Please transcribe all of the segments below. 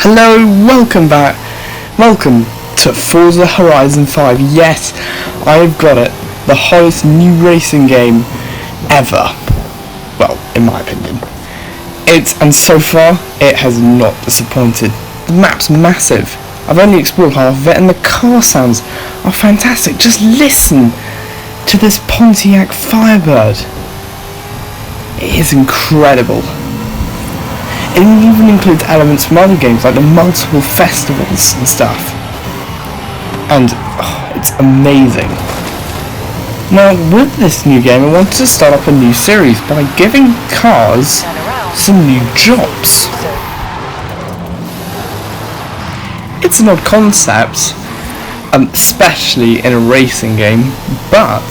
Hello, welcome back. Welcome to Forza Horizon 5. Yes, I've got it. The hottest new racing game ever. Well, in my opinion. And so far, it has not disappointed. The map's massive. I've only explored half of it and the car sounds are fantastic. Just listen to this Pontiac Firebird. It is incredible. It even includes elements from other games like the multiple festivals and stuff. And it's amazing. Now with this new game I wanted to start up a new series by giving cars some new jobs. It's an odd concept, especially in a racing game, but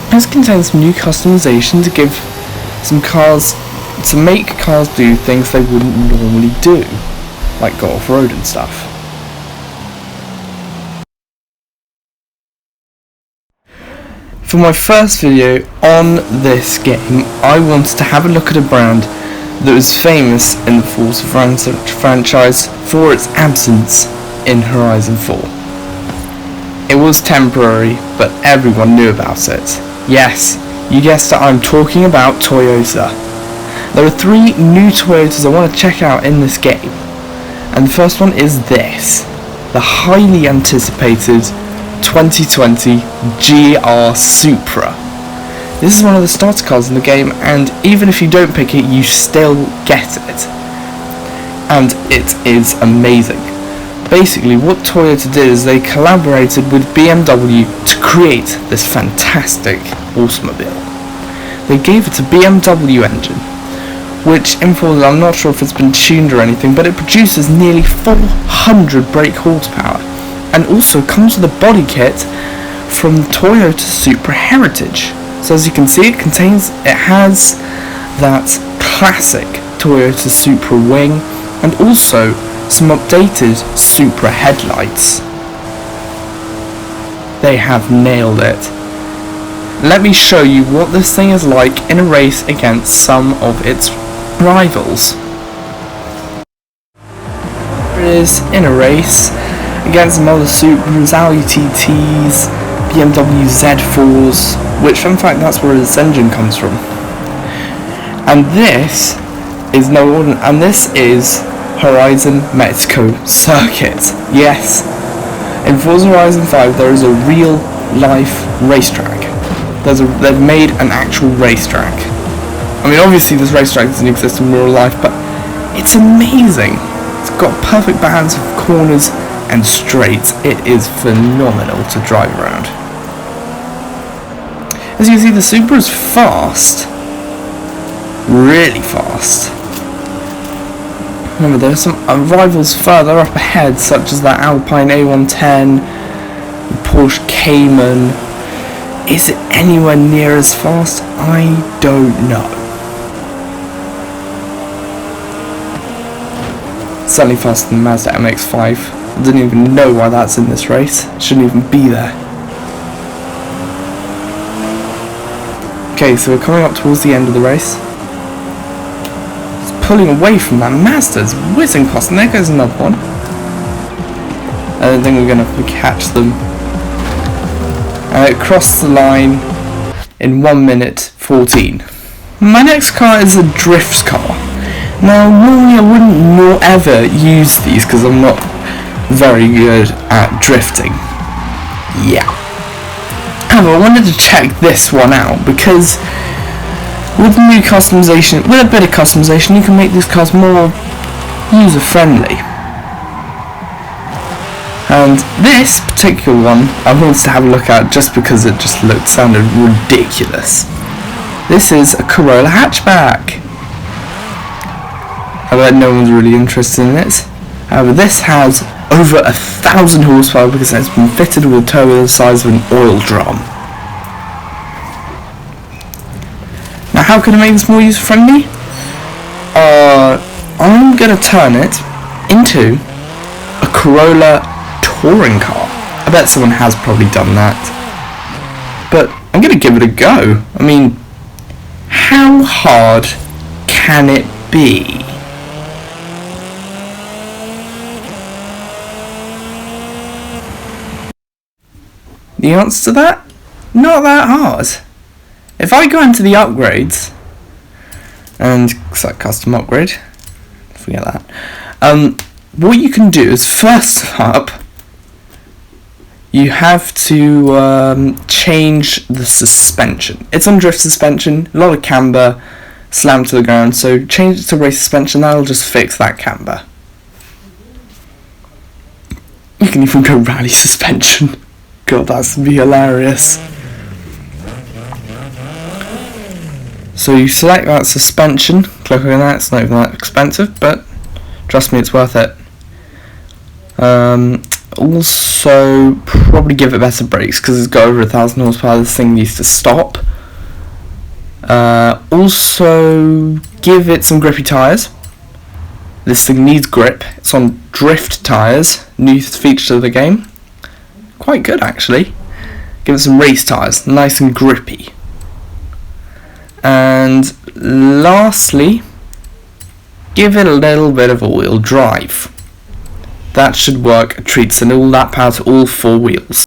this contains some new customization to give some cars to make cars do things they wouldn't normally do, like go off-road and stuff. For my first video on this game, I wanted to have a look at a brand that was famous in the Forza franchise for its absence in Horizon 4. It was temporary, but everyone knew about it. Yes, you guessed it, I'm talking about Toyota. There are 3 new Toyotas I want to check out in this game, and the first one is this, the highly anticipated 2020 GR Supra. This is one of the starter cars in the game, and even if you don't pick it, you still get it, and it is amazing. Basically, what Toyota did is they collaborated with BMW to create this fantastic automobile. They gave it a BMW engine, which in Forza, I'm not sure if it's been tuned or anything, but it produces nearly 400 brake horsepower, and also comes with a body kit from the Toyota Supra heritage. So as you can see, it has that classic Toyota Supra wing, and also some updated Supra headlights. They have nailed it. Let me show you what this thing is like in a race against some of its rivals. Here it is in a race against some other Supras, Audi TTs, BMW Z4s, which in fact that's where this engine comes from. And this is this is Horizon Mexico Circuit. Yes, in Forza Horizon 5 there is a real life racetrack. They've made an actual racetrack. I mean, obviously this racetrack doesn't exist in real life, but it's amazing. It's got perfect balance of corners and straights. It is phenomenal to drive around. As you can see, the Supra is fast. Really fast. Remember, there are some rivals further up ahead, such as that Alpine A110, the Porsche Cayman. Is it anywhere near as fast? I don't know. Certainly faster than the Mazda MX-5. I didn't even know why that's in this race. It shouldn't even be there. Okay, so we're coming up towards the end of the race. It's pulling away from that Mazda. It's whizzing past, and there goes another one. I don't think we're going to catch them. And it crossed the line in 1 minute 14. My next car is a drift car. Now, normally I wouldn't ever use these because I'm not very good at drifting. Yeah. However, I wanted to check this one out because with new customization, with a bit of customization, you can make these cars more user-friendly. And this particular one, I wanted to have a look at just because it just sounded ridiculous. This is a Corolla hatchback. I bet no one's really interested in it. However, this has over 1,000 horsepower because it's been fitted with a turbo the size of an oil drum. Now, how can I make this more user-friendly? I'm going to turn it into a Corolla touring car. I bet someone has probably done that. But I'm going to give it a go. I mean, how hard can it be? The answer to that? Not that hard. If I go into the upgrades and select custom upgrade, forget that. What you can do is first up, you have to change the suspension. It's on drift suspension, a lot of camber, slammed to the ground, so change it to race suspension. That'll just fix that camber. You can even go rally suspension. God, that's be hilarious. So you select that suspension, click on that. It's not even that expensive, but trust me, it's worth it. Also, probably give it better brakes because it's got over 1,000 horsepower. This thing needs to stop. Also, give it some grippy tyres. This thing needs grip. It's on drift tyres, new feature of the game. Quite good actually. Give it some race tyres, nice and grippy. And lastly, give it a little bit of all-wheel drive. That should work a treat, send all that power to all four wheels.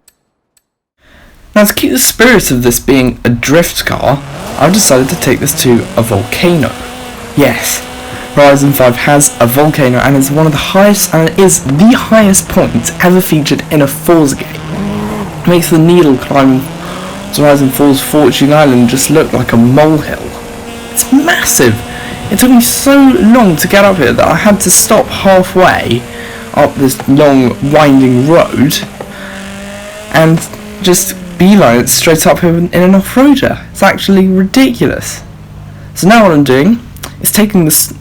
Now, to keep the spirit of this being a drift car, I've decided to take this to a Volcano. Yes, Horizon 5 has a Volcano and is one of the highest, and it is the highest point ever featured in a Forza game. It makes the needle climb to Horizon 4's Fortune Island just look like a molehill. It's massive! It took me so long to get up here that I had to stop halfway up this long winding road and just beeline it straight up here in an off-roader. It's actually ridiculous. So now what I'm doing is taking this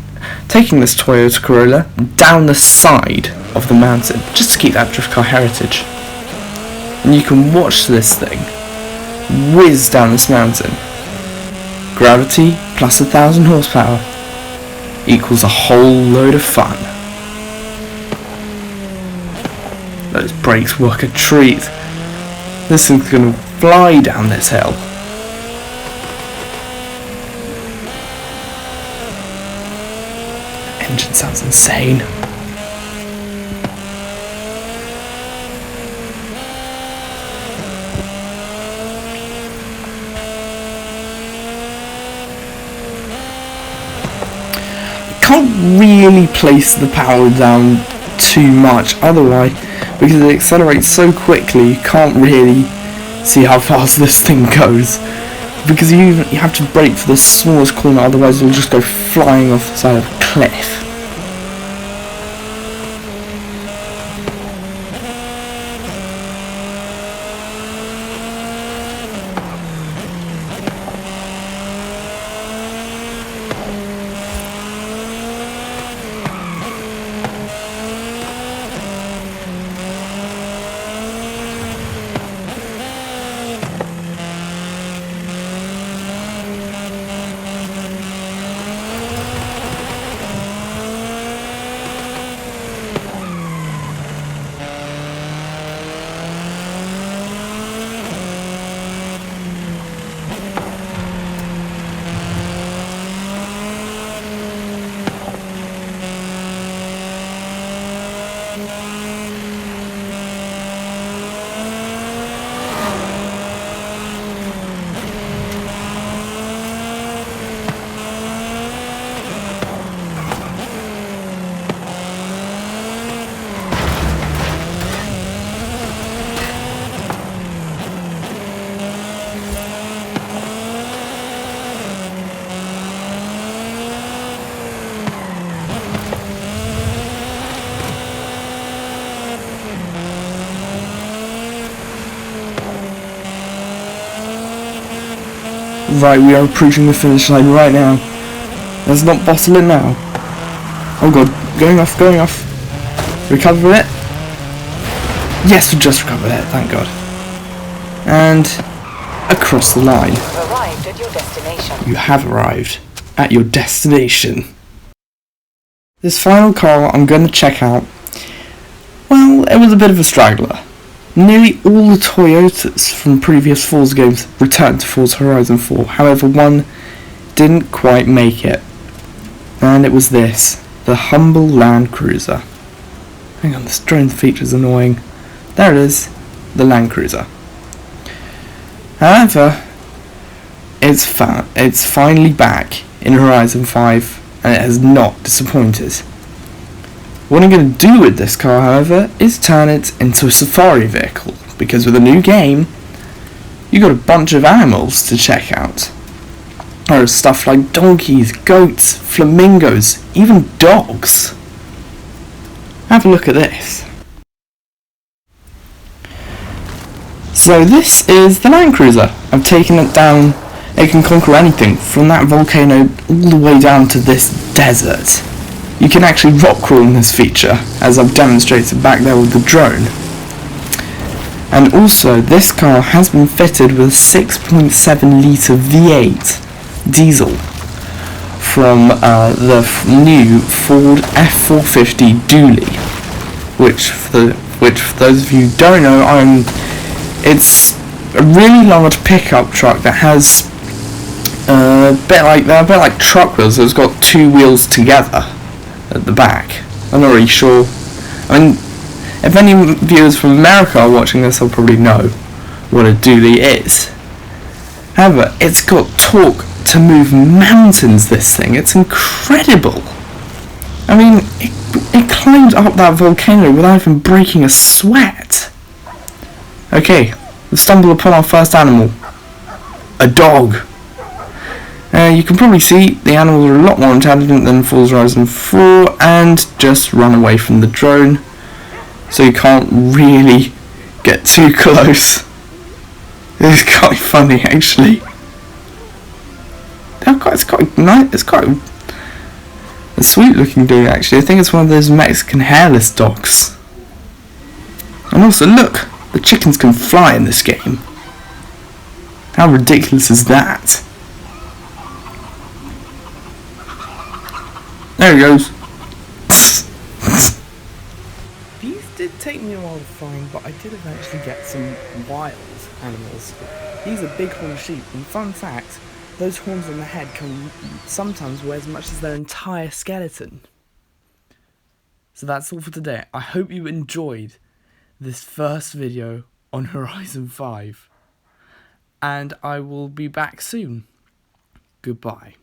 Toyota Corolla down the side of the mountain just to keep that drift car heritage. And you can watch this thing whiz down this mountain. Gravity plus 1,000 horsepower equals a whole load of fun. Those brakes work a treat. This thing's gonna fly down this hill. The engine sounds insane. Can't really place the power down too much otherwise because it accelerates so quickly you can't really see how fast this thing goes, because you have to brake for the smallest corner, otherwise you'll just go flying off the side of a cliff. Right, we are approaching the finish line right now. Let's not bottle it now. Oh god, going off. Recover it. Yes, we just recovered it, thank god. And across the line. You have arrived at your destination. You have arrived at your destination. This final car I'm going to check out, well, it was a bit of a straggler. Nearly all the Toyotas from previous Forza games returned to Forza Horizon 4, however one didn't quite make it. And it was this, the humble Land Cruiser. Hang on, this drone feature's annoying. There it is, the Land Cruiser. However, it's finally back in Horizon 5, and it has not disappointed. What I'm going to do with this car, however, is turn it into a safari vehicle, because with a new game, you got a bunch of animals to check out. There are stuff like donkeys, goats, flamingos, even dogs. Have a look at this. So this is the Land Cruiser. I've taken it down. It can conquer anything from that volcano all the way down to this desert. You can actually rock crawl in this feature, as I've demonstrated back there with the drone. And also, this car has been fitted with a 6.7 litre V8 diesel from the new Ford F450 Dually, which for those of you who don't know, it's a really large pickup truck that has a bit like truck wheels. So it's got two wheels together at the back. I'm not really sure. I mean, if any viewers from America are watching this, they'll probably know what a dually is. However, it's got torque to move mountains, this thing. It's incredible. I mean, it climbed up that volcano without even breaking a sweat. Okay, we've stumbled upon our first animal. A dog. You can probably see the animals are a lot more intelligent than Forza Horizon 4 and just run away from the drone, so you can't really get too close. It's quite funny, actually. It's quite a sweet looking dog, actually. I think it's one of those Mexican hairless dogs. And also, look, the chickens can fly in this game. How ridiculous is that? There he goes. These did take me a while to find, but I did eventually get some wild animals. These are bighorn sheep, and fun fact, those horns on the head can sometimes weigh as much as their entire skeleton. So that's all for today. I hope you enjoyed this first video on Horizon 5, and I will be back soon. Goodbye.